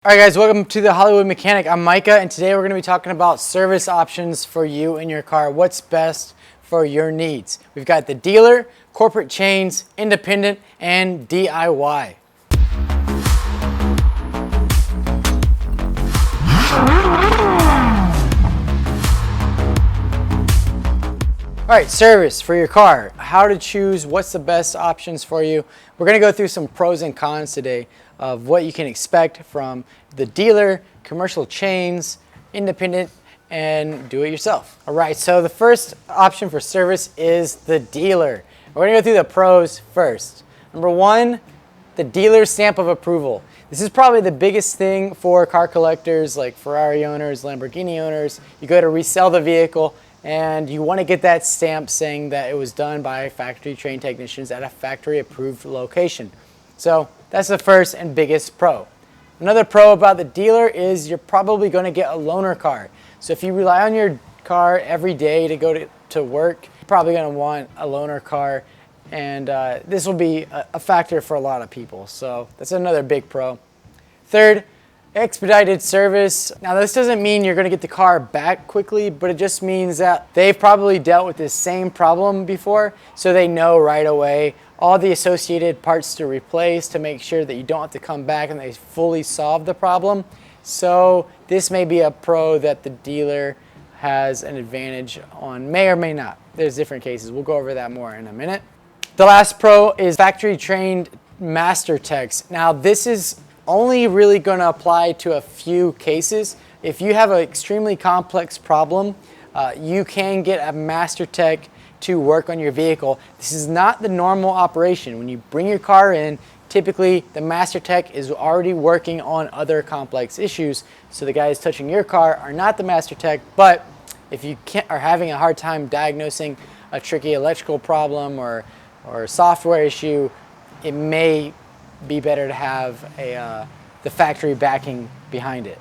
All right guys, welcome to the Hollywood Mechanic. I'm Micah and today we're going to be talking about service options for you and your car. What's best for your needs. We've got the dealer, corporate chains, independent, and DIY. All right, service for your car. How to choose what's the best options for you. We're going to go through some pros and cons today of what you can expect from the dealer, commercial chains, independent, and do it yourself. All right, so the first option for service is the dealer. We're going to go through the pros first. Number one, the dealer stamp of approval. This is probably the biggest thing for car collectors like Ferrari owners, Lamborghini owners. You go to resell the vehicle and you want to get that stamp saying that it was done by factory trained technicians at a factory approved location. So that's the first and biggest pro. Another pro about the dealer is you're probably going to get a loaner car. So if you rely on your car every day to go to work, you're probably going to want a loaner car, and this will be a factor for a lot of people. So that's another big pro. Third, expedited service. Now this doesn't mean you're going to get the car back quickly, but it just means that they've probably dealt with this same problem before, so they know right away all the associated parts to replace to make sure that you don't have to come back and they fully solve the problem. So this may be a pro that the dealer has an advantage on, may or may not. There's different cases. We'll go over that more in a minute. The last pro is factory trained master techs. Now this is only really going to apply to a few cases. If you have an extremely complex problem, you can get a master tech to work on your vehicle. This is not the normal operation. When you bring your car in, typically the master tech is already working on other complex issues. So the guys touching your car are not the master tech, but if you are having a hard time diagnosing a tricky electrical problem or software issue, it may be better to have the factory backing behind it.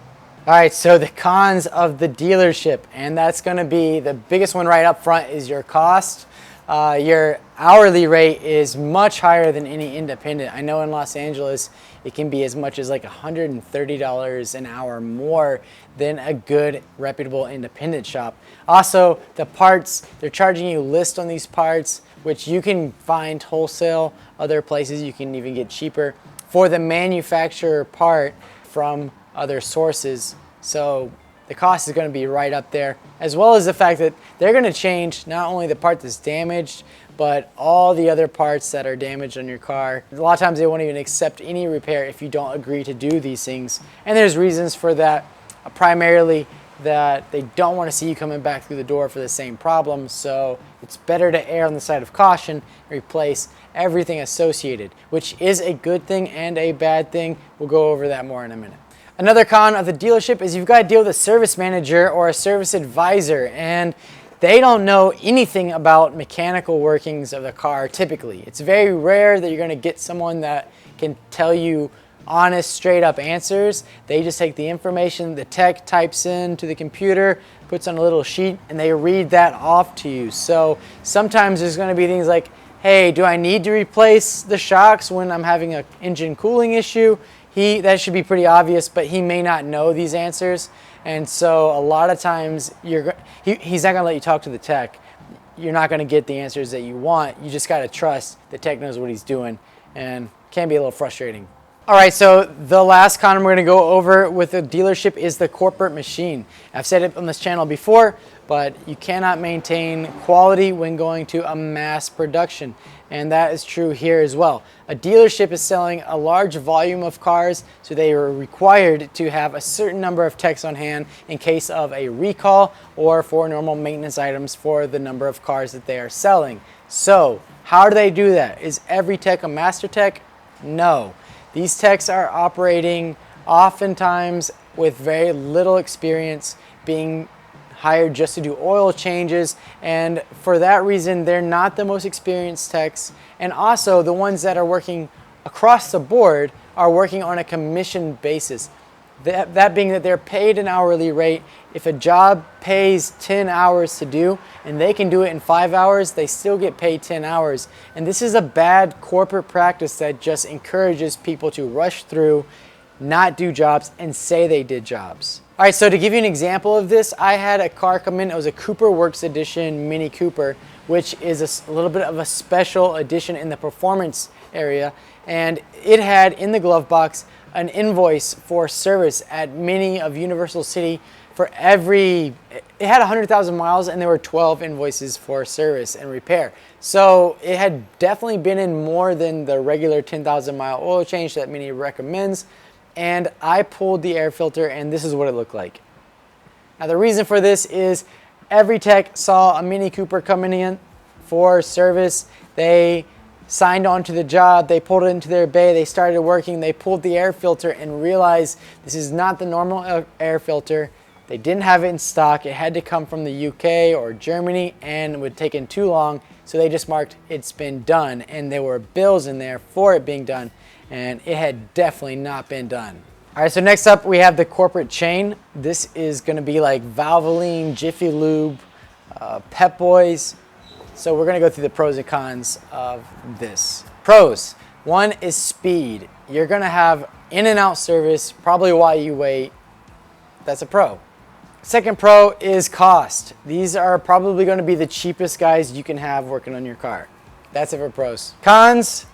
All right, so the cons of the dealership, and that's going to be the biggest one right up front is your cost. Your hourly rate is much higher than any independent. I know in Los Angeles it can be as much as like $130 an hour more than a good reputable independent shop. Also, the parts, they're charging you list on these parts, which you can find wholesale other places. You can even get cheaper for the manufacturer part from other sources. So the cost is going to be right up there, as well as the fact that they're going to change not only the part that's damaged, but all the other parts that are damaged on your car. A lot of times they won't even accept any repair if you don't agree to do these things. And there's reasons for that, primarily that they don't want to see you coming back through the door for the same problem. So it's better to err on the side of caution and replace everything associated, which is a good thing and a bad thing. We'll go over that more in a minute. Another con of the dealership is you've got to deal with a service manager or a service advisor, and they don't know anything about mechanical workings of the car typically. It's very rare that you're going to get someone that can tell you honest, straight up answers. They just take the information the tech types into the computer, puts on a little sheet, and they read that off to you. So sometimes there's going to be things like, hey, do I need to replace the shocks when I'm having an engine cooling issue? That should be pretty obvious, but he may not know these answers. And so a lot of times he's not going to let you talk to the tech. You're not going to get the answers that you want. You just got to trust the tech knows what he's doing, and it can be a little frustrating. All right, so the last con we're going to go over with the dealership is the corporate machine. I've said it on this channel before, but you cannot maintain quality when going to a mass production, and that is true here as well. A dealership is selling a large volume of cars, so they are required to have a certain number of techs on hand in case of a recall or for normal maintenance items for the number of cars that they are selling. So how do they do that? Is every tech a master tech? No. These techs are operating oftentimes with very little experience, being hired just to do oil changes, and for that reason they're not the most experienced techs. And also the ones that are working across the board are working on a commission basis. That being that they're paid an hourly rate. If a job pays 10 hours to do and they can do it in 5 hours, they still get paid 10 hours. And this is a bad corporate practice that just encourages people to rush through not do jobs and say they did jobs. All right, so to give you an example of this, I had a car come in. It was a Cooper Works Edition Mini Cooper, which is a little bit of a special edition in the performance area. And it had in the glove box an invoice for service at Mini of Universal City for it had 100,000 miles and there were 12 invoices for service and repair. So it had definitely been in more than the regular 10,000 mile oil change that Mini recommends. And I pulled the air filter and this is what it looked like. Now the reason for this is every tech saw a Mini Cooper coming in for service. They signed on to the job, they pulled it into their bay, they started working, they pulled the air filter and realized this is not the normal air filter. They didn't have it in stock. It had to come from the UK or Germany and it would take too long. So they just marked it's been done and there were bills in there for it being done. And it had definitely not been done. All right, so next up we have the corporate chain. This is gonna be like Valvoline, Jiffy Lube, Pep Boys. So we're gonna go through the pros and cons of this. Pros, one is speed. You're gonna have in and out service, probably while you wait. That's a pro. Second pro is cost. These are probably gonna be the cheapest guys you can have working on your car. That's it for pros. Cons,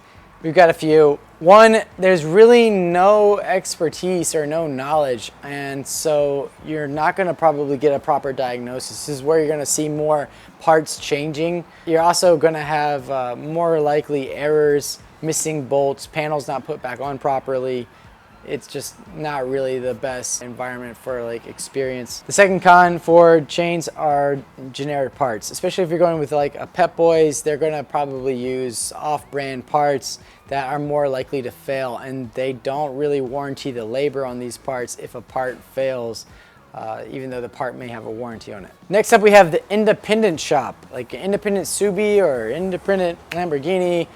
we've got a few. One, there's really no expertise or no knowledge, and so you're not going to probably get a proper diagnosis. This is where you're going to see more parts changing. You're also going to have more likely errors, missing bolts, panels not put back on properly. It's just not really the best environment for like experience. The second con for chains are generic parts, especially if you're going with like a Pep Boys. They're gonna probably use off-brand parts that are more likely to fail, and they don't really warranty the labor on these parts if a part fails, even though the part may have a warranty on it. Next up we have the independent shop, like an independent Subi or independent Lamborghini.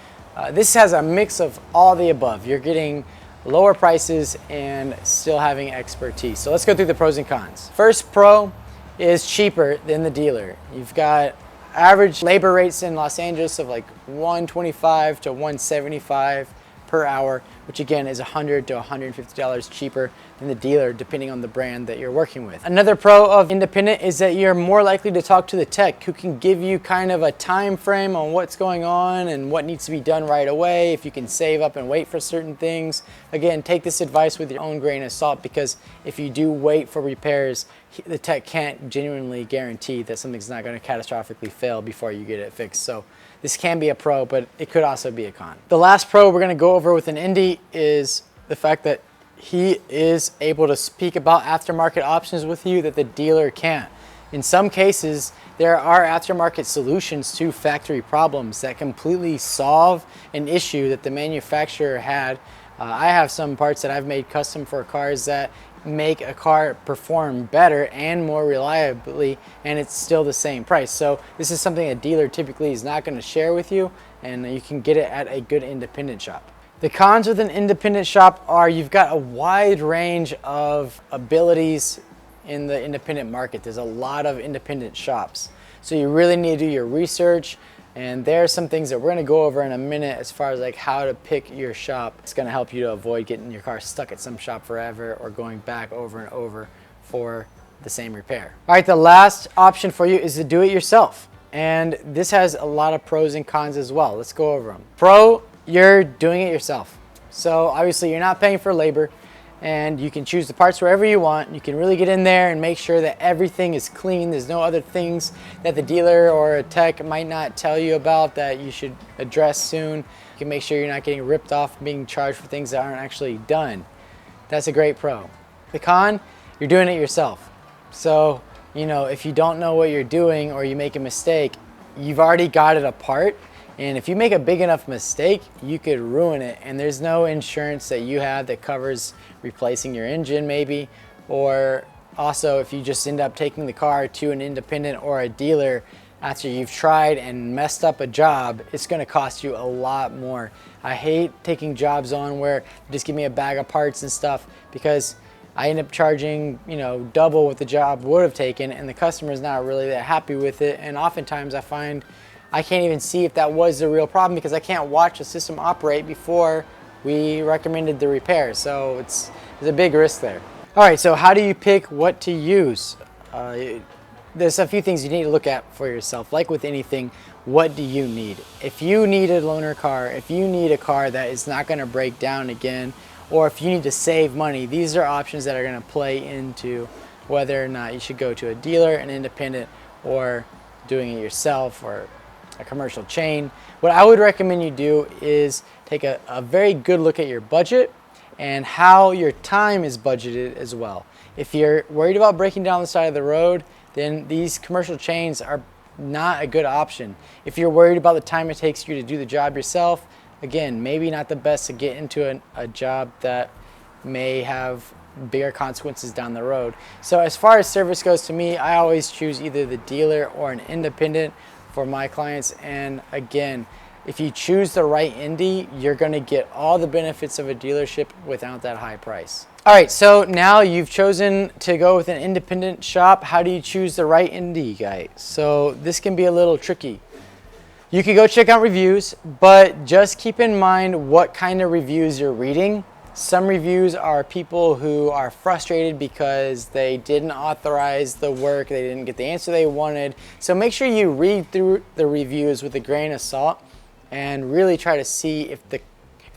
This has a mix of all the above. You're getting lower prices and still having expertise. So let's go through the pros and cons. First pro is cheaper than the dealer. You've got average labor rates in Los Angeles of like $125 to $175 per hour, which again is $100 to $150 cheaper than the dealer depending on the brand that you're working with. Another pro of independent is that you're more likely to talk to the tech who can give you kind of a time frame on what's going on and what needs to be done right away, if you can save up and wait for certain things. Again, take this advice with your own grain of salt, because if you do wait for repairs, the tech can't genuinely guarantee that something's not going to catastrophically fail before you get it fixed. So this can be a pro, but it could also be a con. The last pro we're going to go over with an Indy is the fact that he is able to speak about aftermarket options with you that the dealer can't. In some cases, there are aftermarket solutions to factory problems that completely solve an issue that the manufacturer had. I have some parts that I've made custom for cars that make a car perform better and more reliably, and it's still the same price. So this is something a dealer typically is not going to share with you, and you can get it at a good independent shop. The cons with an independent shop are you've got a wide range of abilities in the independent market. There's a lot of independent shops, so you really need to do your research. And there are some things that we're going to go over in a minute as far as like how to pick your shop. It's going to help you to avoid getting your car stuck at some shop forever or going back over and over for the same repair. All right, the last option for you is to do it yourself. And this has a lot of pros and cons as well. Let's go over them. Pro, you're doing it yourself. So obviously you're not paying for labor, and you can choose the parts wherever you want. You can really get in there and make sure that everything is clean. There's no other things that the dealer or a tech might not tell you about that you should address soon. You can make sure you're not getting ripped off and being charged for things that aren't actually done. That's a great pro. The con, you're doing it yourself. So, you know, if you don't know what you're doing or you make a mistake, you've already got it apart. And if you make a big enough mistake, you could ruin it. And there's no insurance that you have that covers replacing your engine maybe. Or also if you just end up taking the car to an independent or a dealer after you've tried and messed up a job, it's gonna cost you a lot more. I hate taking jobs on where they just give me a bag of parts and stuff, because I end up charging, you know, double what the job would have taken, and the customer's not really that happy with it. And oftentimes I find I can't even see if that was the real problem, because I can't watch the system operate before we recommended the repair. So it's a big risk there. All right, so how do you pick what to use? There's a few things you need to look at for yourself. Like with anything, what do you need? If you need a loaner car, if you need a car that is not going to break down again, or if you need to save money, these are options that are going to play into whether or not you should go to a dealer, an independent, or doing it yourself, or a commercial chain. What I would recommend you do is take a very good look at your budget and how your time is budgeted as well. If you're worried about breaking down the side of the road, then these commercial chains are not a good option. If you're worried about the time it takes you to do the job yourself, again, maybe not the best to get into a job that may have bigger consequences down the road. So as far as service goes, to me, I always choose either the dealer or an independent for my clients. And again, if you choose the right Indy, you're going to get all the benefits of a dealership without that high price. All right, so now you've chosen to go with an independent shop. How do you choose the right Indy guy? So this can be a little tricky. You can go check out reviews, but just keep in mind what kind of reviews you're reading. Some reviews are people who are frustrated because they didn't authorize the work, they didn't get the answer they wanted. So make sure you read through the reviews with a grain of salt and really try to see if the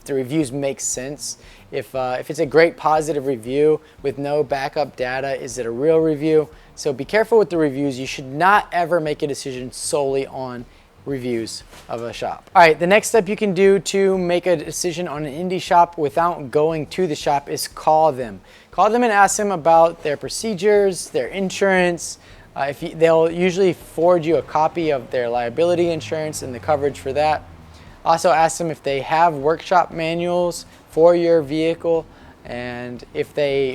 reviews make sense. If it's a great positive review with no backup data, is it a real review? So be careful with the reviews. You should not ever make a decision solely on reviews of a shop. All right, the next step you can do to make a decision on an Indy shop without going to the shop is call them. Call them and ask them about their procedures, their insurance. They'll usually forward you a copy of their liability insurance and the coverage for that. Also ask them if they have workshop manuals for your vehicle and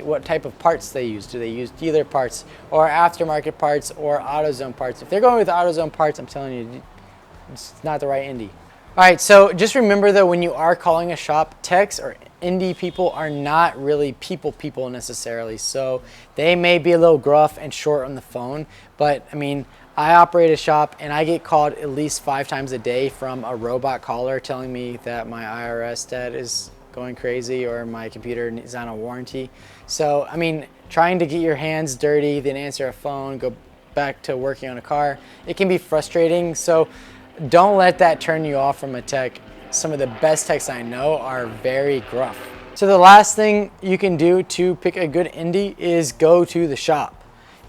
what type of parts they use. Do they use dealer parts or aftermarket parts or AutoZone parts? If they're going with AutoZone parts, I'm telling you, it's not the right Indy. All right, so just remember though, when you are calling a shop, techs or Indy people are not really people necessarily. So they may be a little gruff and short on the phone, but I mean, I operate a shop and I get called at least 5 times a day from a robot caller telling me that my IRS debt is going crazy or my computer is on a warranty. So, I mean, trying to get your hands dirty, then answer a phone, go back to working on a car, it can be frustrating. So don't let that turn you off from a tech. Some of the best techs I know are very gruff. So the last thing you can do to pick a good Indy is go to the shop.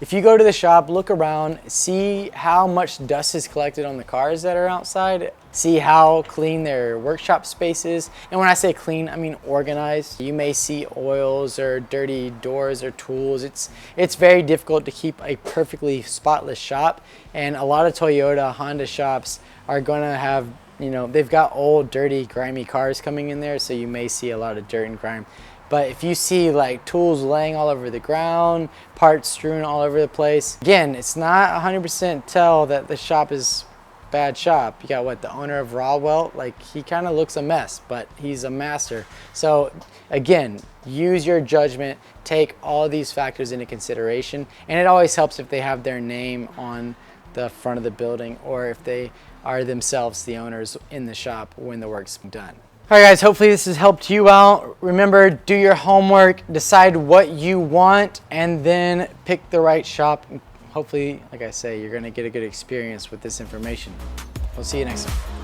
If you go to the shop, look around, see how much dust is collected on the cars that are outside, see how clean their workshop space is. And when I say clean, I mean organized. You may see oils or dirty doors or tools. It's very difficult to keep a perfectly spotless shop. And a lot of Toyota, Honda shops are gonna have, they've got old, dirty, grimy cars coming in there, so you may see a lot of dirt and grime. But if you see like tools laying all over the ground, parts strewn all over the place, again, it's not 100% tell that the shop is a bad shop. You got the owner of Rawwell, like he kind of looks a mess, but he's a master. So again, use your judgment, take all of these factors into consideration, and it always helps if they have their name on the front of the building or if they are themselves the owners in the shop when the work's done. All right guys, hopefully this has helped you out. Remember, do your homework, decide what you want, and then pick the right shop. Hopefully, like I say, you're gonna get a good experience with this information. We'll see you next time.